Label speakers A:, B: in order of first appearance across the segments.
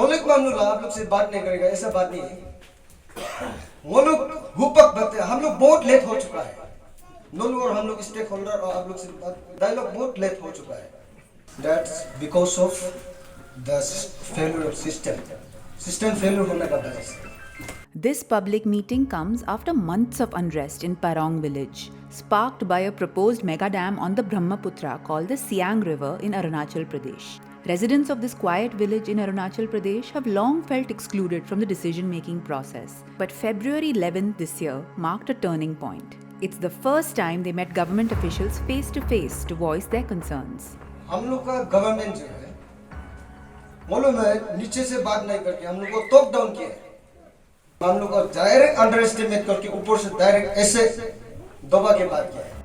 A: तोलिक मामला आप लोग से बात नहीं करेगा, ऐसा बात नहीं है। वो लोग हुपक बताते, हम लोग बहुत लेट हो चुका है। नोनू और हम लोग स्टेक होल्डर और आप लोग से डायलॉग बहुत लेट हो चुका है। That's because of the failure of system failure होने का वजह से।
B: This public meeting comes after months of unrest in Parong village, sparked by a proposed mega dam on the Brahmaputra called the Siang River in Arunachal Pradesh. Residents of this quiet village in Arunachal Pradesh have long felt excluded from the decision-making process. But February 11th this year marked a turning point. It's the first time they met government officials face to face to voice their concerns.
A: हम लोग का government जो है, मालूम है नीचे से बात नहीं करके हम लोग को टॉप डाउन किया है। हम लोग को डायरेक्ट अंडर एस्टिमेट करके ऊपर से डायरेक्ट ऐसे दबा के बात किया है।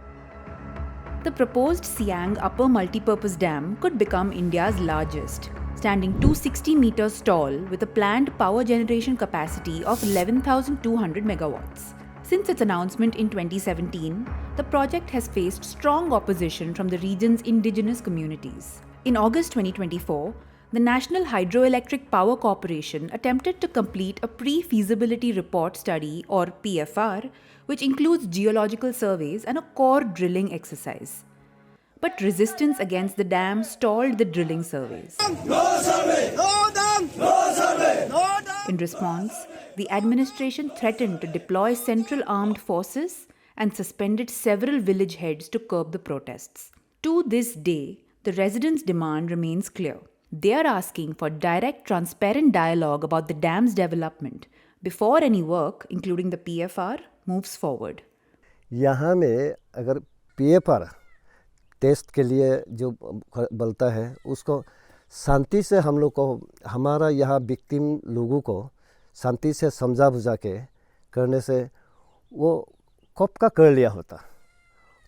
B: The proposed Siang Upper Multipurpose Dam could become India's largest, standing 260 meters tall with a planned power generation capacity of 11,200 megawatts. Since its announcement in 2017, the project has faced strong opposition from the region's indigenous communities. In August 2024, the National Hydroelectric Power Corporation attempted to complete a pre-feasibility report study or PFR, which includes geological surveys and a core drilling exercise. But resistance against the dam stalled the drilling surveys.
C: No survey! No dam! No survey! No dam!
B: In response, the administration threatened to deploy central armed forces and suspended several village heads to curb the protests. To this day, the residents' demand remains clear. They are asking for direct, transparent dialogue about the dam's development before any work, including the PFR, moves forward.
D: यहाँ में अगर PFR test के लिए जो बोलता है उसको शांति से हम लोग को, हमारा यहाँ विक्टिम लोगों को शांति से समझा बुझा के करने से वो कब का कर लिया होता।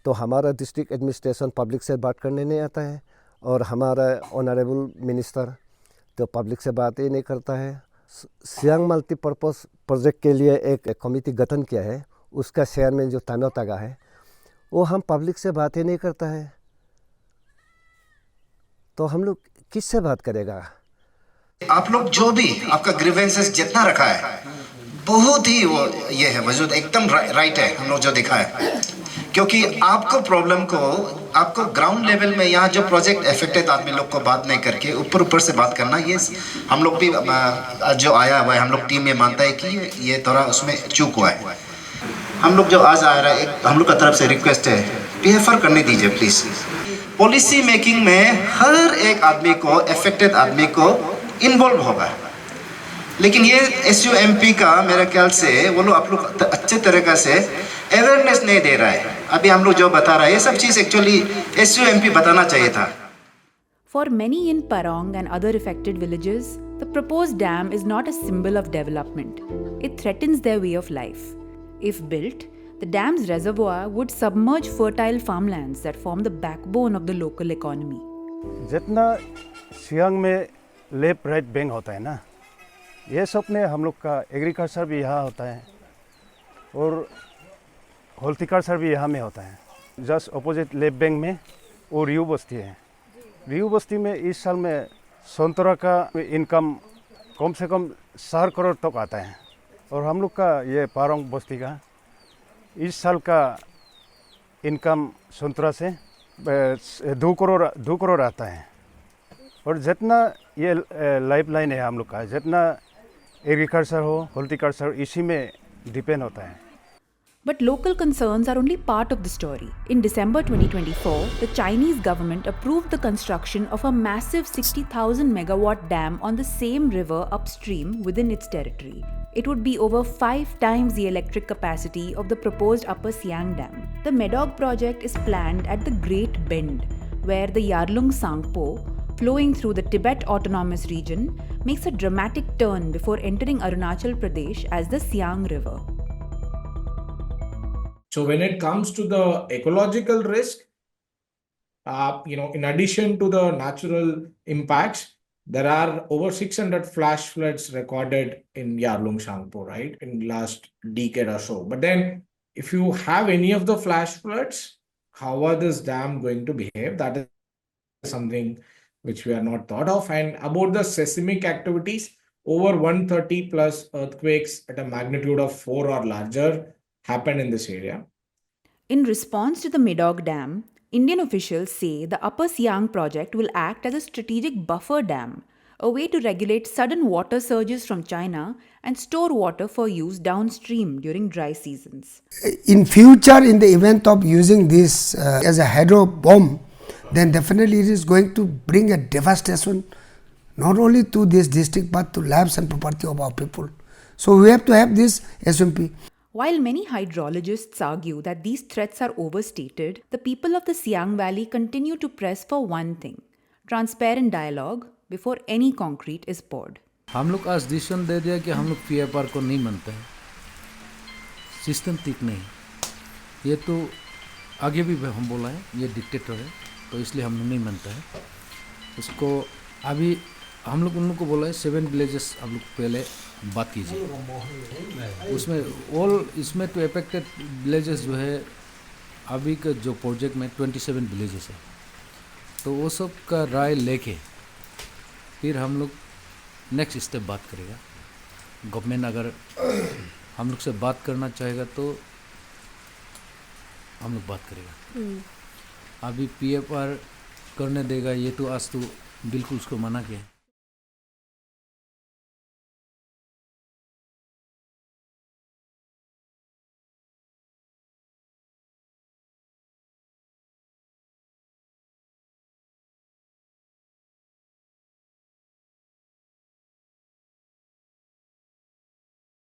D: तो हमारा डिस्ट्रिक्ट एडमिनिस्ट्रेशन पब्लिक से बात करने नहीं आता है और हमारा ऑनरेबल मिनिस्टर तो पब्लिक से बात ही नहीं करता है। सियांग मल्टीपर्पज़ प्रोजेक्ट के लिए एक कमेटी गठन किया है, उसका चेयरमैन जो तानो तागा है वो हम पब्लिक से बात ही नहीं करता है, तो हम लोग किससे बात करेगा।
E: आप लोग जो भी आपका ग्रीवेंसेस जितना रखा है बहुत ही वो ये है वजूद एकदम राइट है हम लोग जो दिखा है, क्योंकि आपको प्रॉब्लम को आपको ग्राउंड लेवल में यहाँ जो प्रोजेक्ट अफेक्टेड आदमी लोग को बात नहीं करके ऊपर से बात करना, ये हम लोग भी जो आया हुआ है हम लोग टीम में मानता है कि ये थोड़ा उसमें चूक हुआ है। हम लोग जो आज आ रहा है एक हम लोग का तरफ से रिक्वेस्ट है, PFR करने दीजिए प्लीज़। पॉलिसी मेकिंग में हर एक आदमी को अफेक्टेड आदमी को इन्वॉल्व होगा, लेकिन ये SUMP का मेरे ख्याल से वो लोग आप लोग अच्छे तरीक़े से अवेयरनेस नहीं दे रहा है। अभी हम लोग जो बता रहा है ये सब चीज़ एक्चुअली SUMP बताना चाहिए था।
B: For many in Parong and other affected villages, the proposed dam is not a symbol of development. It threatens their way of life. If built, the dam's reservoir would submerge fertile farmlands that form the backbone of the local economy.
F: जितना सियांग में left right bank होता है ना, ये सब में हम लोग का एग्रीकल्चर भी यहाँ होता है और हॉर्टिकल्चर भी यहाँ में होता है। जस्ट अपोजिट लेफ्ट बैंक में वो रियू बस्ती है। रियू बस्ती में इस साल में संतरा का इनकम कम से कम 4 करोड़ तक आता है और हम लोग का ये पारोंग बस्ती का इस साल का इनकम संतरा से 2 करोड़ आता है। और जितना ये लाइफ लाइन है हम लोग का, जितना एग्रीकल्चर हो हॉर्टिकल्चर इसी में डिपेंड होता है।
B: But local concerns are only part of the story. In December 2024, the Chinese government approved the construction of a massive 60,000 megawatt dam on the same river upstream within its territory. It would be over 5 times the electric capacity of the proposed Upper Siang Dam. The Medog project is planned at the Great Bend, where the Yarlung Sangpo, flowing through the Tibet Autonomous Region, makes a dramatic turn before entering Arunachal Pradesh as the Siang River.
G: So when it comes to the ecological risk, in addition to the natural impacts, there are over 600 flash floods recorded in Yarlung Sangpo, right, in last decade or so. But then if you have any of the flash floods, how are this dam going to behave? That is something which we are not thought of. And about the seismic activities, over 130 plus earthquakes at a magnitude of 4 or larger happened in this area.
B: In response to the Medog Dam, Indian officials say the Upper Siang project will act as a strategic buffer dam, a way to regulate sudden water surges from China and store water for use downstream during dry seasons.
C: In future, in the event of using this as a hydro bomb, then definitely it is going to bring a devastation not only to this district but to lives and property of our people. So we have to have this SMP.
B: While many hydrologists argue that these threats are overstated, the people of the Siang Valley continue to press for one thing: transparent dialogue before any concrete is poured.
H: हम लोग आज decision दे दिया कि हम लोग PFR को नहीं मानते हैं, सिस्टम ठीक नहीं। ये तो आगे भी हम बोला है, ये डिक्टेटर है, तो इसलिए हम लोग नहीं मानते हैं उसको। अभी हम लोग उन लोग को बोला है 7 विलेजेस आप लोग पहले बात कीजिए, उसमें ऑल इसमें तो अफेक्टेड विलेजेस जो है अभी का जो प्रोजेक्ट में 27 विलेजेस है, तो वो सब का राय लेके फिर हम लोग नेक्स्ट स्टेप बात करेगा। गवर्नमेंट अगर हम लोग से बात करना चाहेगा तो हम लोग बात करेगा। अभी PFR करने देगा ये तो आज तो बिल्कुल उसको मना किया है।